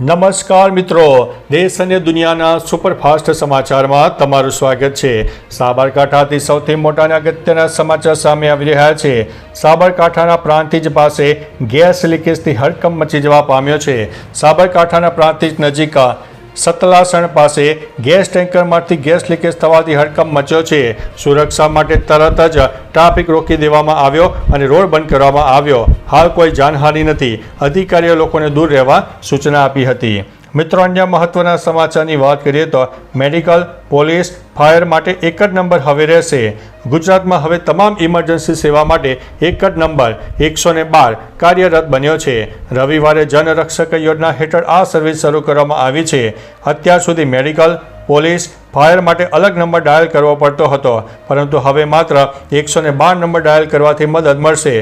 નમસ્કાર મિત્રો, દેશ અને દુનિયાના સુપરફાસ્ટ સમાચારમાં તમારું સ્વાગત છે। સાબરકાંઠાથી સૌથી મોટા અને અગત્યના સમાચાર સામે આવી રહ્યા છે। સાબરકાંઠાના પ્રાંતિજ પાસે ગેસ લીકેજથી હડકંપ મચી જવા પામ્યો છે। સાબરકાંઠાના પ્રાંતિજ નજીક સતલાસણ પાસે ગેસ ટેન્કરમાંથી ગેસ લીકેજ થવાથી હડકંપ મચ્યો છે। સુરક્ષા માટે તરત જ ટ્રાફિક રોકી દેવામાં આવ્યો અને રોડ બંધ કરવામાં આવ્યો। હાલ કોઈ જાનહાનિ નથી। અધિકારીઓ લોકોને દૂર રહેવા સૂચના આપી હતી। મિત્રો, અન્ય મહત્વના સમાચારની વાત કરીએ તો મેડિકલ, પોલીસ, ફાયર માટે એક જ નંબર હવે રહેશે। ગુજરાતમાં હવે તમામ ઇમરજન્સી સેવા માટે એક જ નંબર 112 કાર્યરત બન્યો છે। રવિવારે જનરક્ષક યોજના હેઠળ આ સર્વિસ શરૂ કરવામાં આવી છે। અત્યાર સુધી મેડિકલ, પોલીસ, ફાયર માટે અલગ નંબર ડાયલ કરવો પડતો હતો, પરંતુ હવે માત્ર 112 નંબર ડાયલ કરવાથી મદદ મળશે।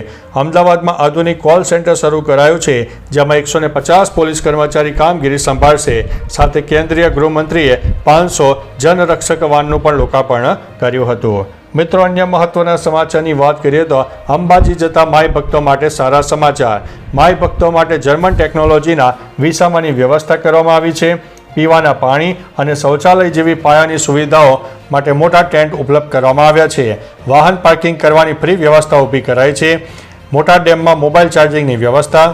અમદાવાદમાં આધુનિક કોલ સેન્ટર શરૂ કરાયું છે, જેમાં 150 પોલીસ કર્મચારી કામગીરી સંભાળશે। સાથે કેન્દ્રીય ગૃહમંત્રીએ 500 જનરક્ષક વાનનું પણ લોકાર્પણ કર્યું હતું। મિત્રો, અન્ય મહત્વના સમાચારની વાત કરીએ તો અંબાજી જતા માઈ ભક્તો માટે સારા સમાચાર। માઈ ભક્તો માટે જર્મન ટેકનોલોજીના વિસામાની વ્યવસ્થા કરવામાં આવી છે। પીવાના પાણી અને શૌચાલય જેવી પાયાની સુવિધાઓ માટે મોટા ટેન્ટ ઉપલબ્ધ કરવામાં આવ્યા છે। વાહન પાર્કિંગ કરવાની ફ્રી વ્યવસ્થા ઊભી કરાઈ છે। મોટા ડેમમાં મોબાઈલ ચાર્જિંગની વ્યવસ્થા,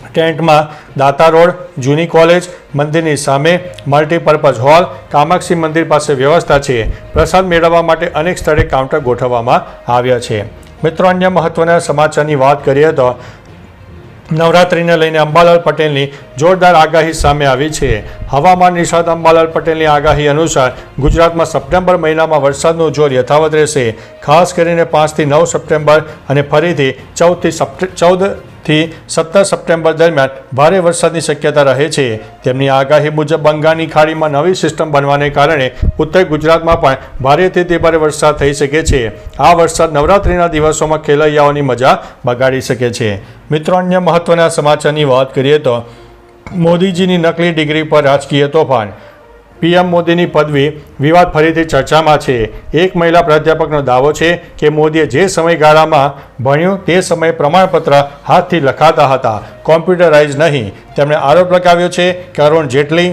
ટેન્ટમાં દાતા રોડ, જૂની કોલેજ, મંદિરની સામે મલ્ટીપર્પઝ હોલ, કામાક્ષી મંદિર પાસે વ્યવસ્થા છે। પ્રસાદ મેળવવા માટે અનેક સ્થળે કાઉન્ટર ગોઠવવામાં આવ્યા છે। મિત્રો, અન્ય મહત્વના સમાચારની વાત કરીએ તો નવરાત્રિને લઈને અંબાલાલ પટેલની જોરદાર આગાહી સામે આવી છે। હવામાન નિષ્ણાત અંબાલાલ પટેલની આગાહી અનુસાર ગુજરાતમાં સપ્ટેમ્બર મહિનામાં વરસાદનું જોર યથાવત રહેશે। ખાસ કરીને 5 થી 9 સપ્ટેમ્બર અને ફરીથી 14 થી 17 સપ્ટેમ્બર દરમિયાન ભારે વરસાદની શક્યતા રહે છે। તેમની આગાહી મુજબ બંગાળની ખાડીમાં નવી સિસ્ટમ બનવાને કારણે ઉત્તર ગુજરાતમાં પણ ભારેથી અતિભારે વરસાદ થઈ શકે છે। આ વરસાદ નવરાત્રિના દિવસોમાં ખેલૈયાઓની મજા બગાડી શકે છે। મિત્રો, અન્ય મહત્વના સમાચારની વાત કરીએ તો મોદીજીની નકલી ડિગ્રી પર રાજકીય તોફાન। પીએમ મોદીની પદવી વિવાદ ફરીથી ચર્ચામાં છે। એક મહિલા પ્રાધ્યાપકનો દાવો છે કે મોદીએ જે સમયગાળામાં ભણ્યું તે સમયે પ્રમાણપત્ર હાથથી લખાતા હતા, કોમ્પ્યુટરાઇઝ નહીં। તેમણે આરોપ લગાવ્યો છે કે અરુણ જેટલી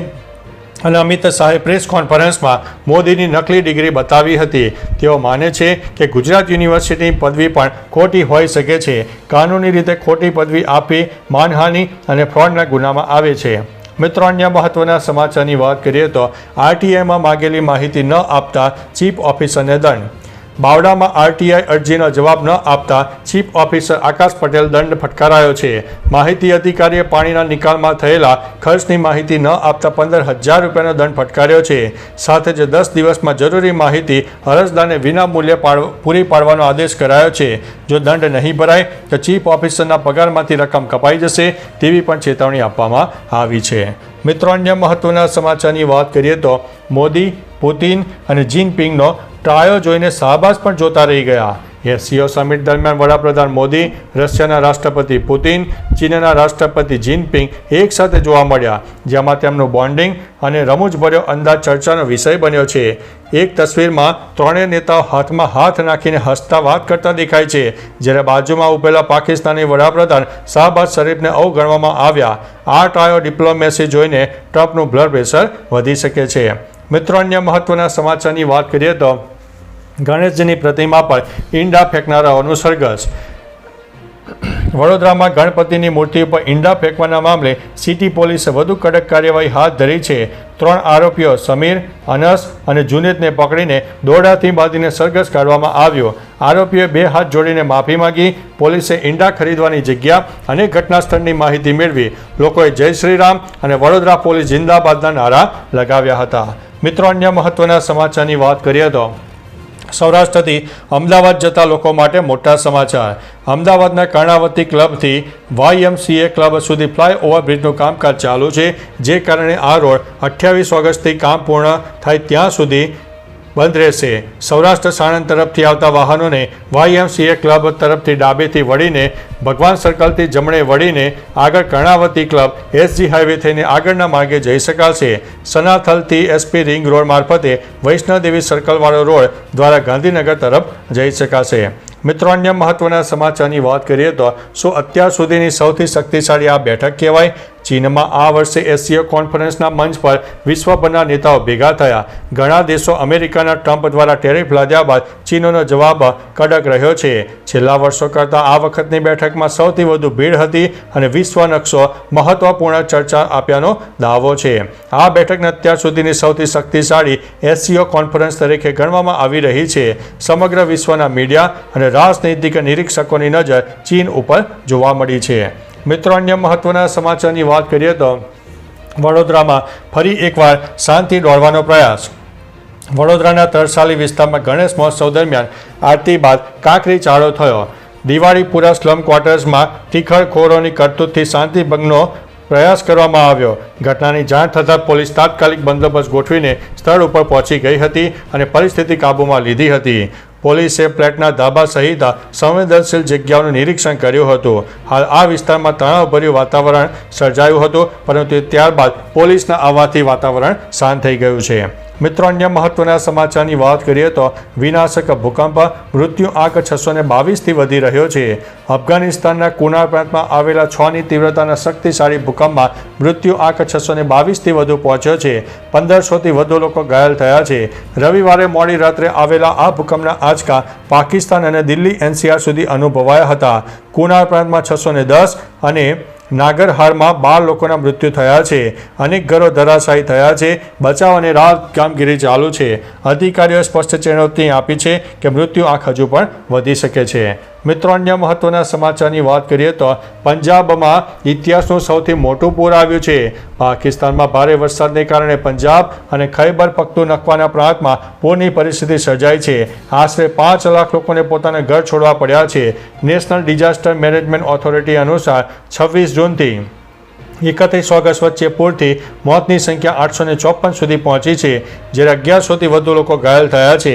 અને અમિત શાહે પ્રેસ કોન્ફરન્સમાં મોદીની નકલી ડિગ્રી બતાવી હતી। તેઓ માને છે કે ગુજરાત યુનિવર્સિટીની પદવી પણ ખોટી હોઈ શકે છે। કાનૂની રીતે ખોટી પદવી આપી માનહાનિ અને ફ્રોડના ગુનામાં આવે છે। મિત્રો, અન્ય મહત્વના સમાચારની વાત કરીએ તો આરટીઆઈમાં માગેલી માહિતી ન આપતા ચીફ ઓફિસરને દંડ। બાવડામાં આરટીઆઈ અરજીનો જવાબ ન આપતા ચીફ ઓફિસર આકાશ પટેલ દંડ ફટકારાયો છે। માહિતી અધિકારીએ પાણીના નિકાલમાં થયેલા ખર્ચની માહિતી ન આપતા 15,000 રૂપિયાનો દંડ ફટકાર્યો છે। સાથે જ 10 દિવસમાં જરૂરી માહિતી અરજદારને વિના મૂલ્યે પૂરી પાડવાનો આદેશ કરાયો છે। જો દંડ નહીં ભરાય તો ચીફ ઓફિસરના પગારમાંથી રકમ કપાઈ જશે તેવી પણ ચેતવણી આપવામાં આવી છે। મિત્રો, અન્ય મહત્વના સમાચારની વાત કરીએ તો મોદી, પુતિન અને જિનપિંગનો ટ્રાયો જોઈને શાહબાજ પણ જોતા રહી ગયા। એસસીઓ સમિટ દરમિયાન વડાપ્રધાન મોદી, રશિયાના રાષ્ટ્રપતિ પુતિન, ચીનના રાષ્ટ્રપતિ જિનપિંગ એક સાથે જોવા મળ્યા, જેમાં તેમનું બોન્ડિંગ અને રમૂજભર્યો અંદાજ ચર્ચાનો વિષય બન્યો છે। એક તસવીરમાં ત્રણેય નેતાઓ હાથમાં હાથ નાખીને હસતા વાત કરતા દેખાય છે, જ્યારે બાજુમાં ઉભેલા પાકિસ્તાની વડાપ્રધાન શાહબાજ શરીફને અવગણવામાં આવ્યા। આ ટ્રાયો ડિપ્લોમેસી જોઈને ટ્રમ્પનું બ્લડ પ્રેશર વધી શકે છે। મિત્રો, અન્ય મહત્વના સમાચારની વાત કરીએ તો ગણેશજીની પ્રતિમા પર ઈંડા ફેંકનારાઓનું સરઘસ। વડોદરામાં ગણપતિની મૂર્તિ ઉપર ઈંડા ફેંકવાના મામલે સિટી પોલીસે વધુ કડક કાર્યવાહી હાથ ધરી છે। 3 આરોપીઓ સમીર, અનસ અને જુનેદને પકડીને દોરડાથી બાંધીને સરઘસ કાઢવામાં આવ્યો। આરોપીઓએ 2 હાથ જોડીને માફી માંગી। પોલીસે ઈંડા ખરીદવાની જગ્યા અને ઘટના સ્થળની માહિતી મેળવી લોકોએ જય શ્રી રામ અને વડોદરા પોલીસ જિંદાબાદના નારા લગાવ્યા હતા। મિત્રો, અન્ય મહત્વના સમાચારની વાત કરીએ તો સૌરાષ્ટ્રથી અમદાવાદ જતા લોકો માટે મોટા સમાચાર। અમદાવાદના કર્ણાવતી ક્લબથી YMCA ક્લબ સુધી ફ્લાયઓવર બ્રિજનું કામકાજ ચાલુ છે, જે કારણે આ રોડ 28 ઓગસ્ટથી કામ પૂર્ણ થાય ત્યાં સુધી બંધ રહેશે। સૌરાષ્ટ્ર સાણંદ તરફથી આવતા વાહનોને YMCA ક્લબ તરફથી ડાબેથી વળીને ભગવાન સર્કલથી જમણે વળીને આગળ કર્ણાવતી ક્લબ SG હાઈવે થઈને આગળના માર્ગે જઈ શકાશે. સનાથલથી SP રિંગ રોડ મારફતે વૈષ્ણોદેવી સર્કલવાળો રોડ દ્વારા ગાંધીનગર તરફ જઈ શકાશે. મિત્રો, અન્ય મહત્વના સમાચારની વાત કરીએ તો શું અત્યાર સુધીની સૌથી શક્તિશાળી આ બેઠક કહેવાય? ચીનમાં આ વર્ષે SCO કોન્ફરન્સના મંચ પર વિશ્વભરના નેતાઓ ભેગા થયા. ઘણા દેશો અમેરિકાના ટ્રમ્પ દ્વારા ટેરિફ લાદ્યા બાદ ચીનનો જવાબ કડક રહ્યો છે. છેલ્લા વર્ષો કરતાં આ વખતની બેઠકમાં સૌથી વધુ ભીડ હતી અને વિશ્વ નકશો મહત્વપૂર્ણ ચર્ચા આપ્યાનો દાવો છે. આ બેઠકને અત્યાર સુધીની સૌથી શક્તિશાળી SCO કોન્ફરન્સ તરીકે ગણવામાં આવી રહી છે. સમગ્ર વિશ્વના મીડિયા અને રાજનૈતિક નિરીક્ષકોની નજર ચીન ઉપર જોવા મળી છે. મિત્રો, અન્ય મહત્વના સમાચારની વાત કરીએ તો વડોદરામાં ફરી એકવાર શાંતિ દોડવાનો પ્રયાસ. વડોદરાના તરસાલી વિસ્તારમાં ગણેશ મહોત્સવ દરમિયાન આરતી બાદ કાંકરી ચાળો થયો. દિવાળીપુરા સ્લમ ક્વાર્ટર્સમાં ટીખળખોરોની કરતૂતથી શાંતિ ભંગનો પ્રયાસ કરવામાં આવ્યો. ઘટનાની જાણ થતાં પોલીસ તાત્કાલિક બંદોબસ્ત ગોઠવીને સ્થળ ઉપર પહોંચી ગઈ હતી અને પરિસ્થિતિ કાબૂમાં લીધી હતી. પોલીસે ફ્લેટના ધાબા સહિત સંવેદનશીલ જગ્યાઓનું નિરીક્ષણ કર્યું હતું. હાલ આ વિસ્તારમાં તણાવભર્યું વાતાવરણ સર્જાયું હતું, પરંતુ ત્યારબાદ પોલીસના આવવાથી વાતાવરણ શાંત થઈ ગયું છે. મિત્રો, અન્ય મહત્વના સમાચારની વાત કરીએ તો વિનાશક ભૂકંપ, મૃત્યુ આંક 622થી વધી રહ્યો છે. અફઘાનિસ્તાનના કુનાર પ્રાંતમાં આવેલા 6ની તીવ્રતાના શક્તિશાળી ભૂકંપમાં મૃત્યુ આંક 622થી વધુ પહોંચ્યો છે. 1500થી વધુ લોકો ઘાયલ થયા છે. રવિવારે મોડી રાત્રે આવેલા આ ભૂકંપના આંચકા પાકિસ્તાન અને દિલ્હી NCR સુધી અનુભવાયા હતા. કુનાર પ્રાંતમાં 610 અને નાગરહારમાં 12 લોકોના મૃત્યુ થયા છે. અનેક ઘરો ધરાશાયી થયા છે. બચાવ અને રાહત કામગીરી ચાલુ છે. અધિકારીઓએ સ્પષ્ટ ચેતવણી આપી છે કે મૃત્યુ આંક હજુ પણ વધી શકે છે. મિત્રો, અન્ય મહત્વના સમાચારની વાત કરીએ તો પંજાબમાં ઇતિહાસનું સૌથી મોટું પૂર આવ્યું છે. પાકિસ્તાનમાં ભારે વરસાદને કારણે પંજાબ અને ખૈબર પખ્તુનખ્વાના પ્રાંતમાં પૂરની પરિસ્થિતિ સર્જાઈ છે. આશરે 5 લાખ લોકોને પોતાના ઘર છોડવા પડ્યા છે. નેશનલ ડિઝાસ્ટર મેનેજમેન્ટ ઓથોરિટી અનુસાર 26 જૂનથી 31 ઓગસ્ટ વચ્ચે પૂરથી મોતની સંખ્યા 854 સુધી પહોંચી છે, જ્યારે 1100થી વધુ લોકો ઘાયલ થયા છે.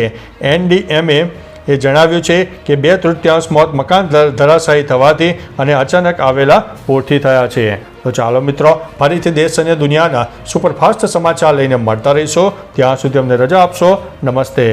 NDMA એ જણાવ્યું છે કે 2/3 મોત મકાન ધરાશાયી થવાથી અને અચાનક આવેલા પૂરથી થયા છે. તો ચાલો મિત્રો, ફરીથી દેશ અને દુનિયાના સુપરફાસ્ટ સમાચાર લઈને મળતા રહીશો. ત્યાં સુધી અમને રજા આપશો. નમસ્તે.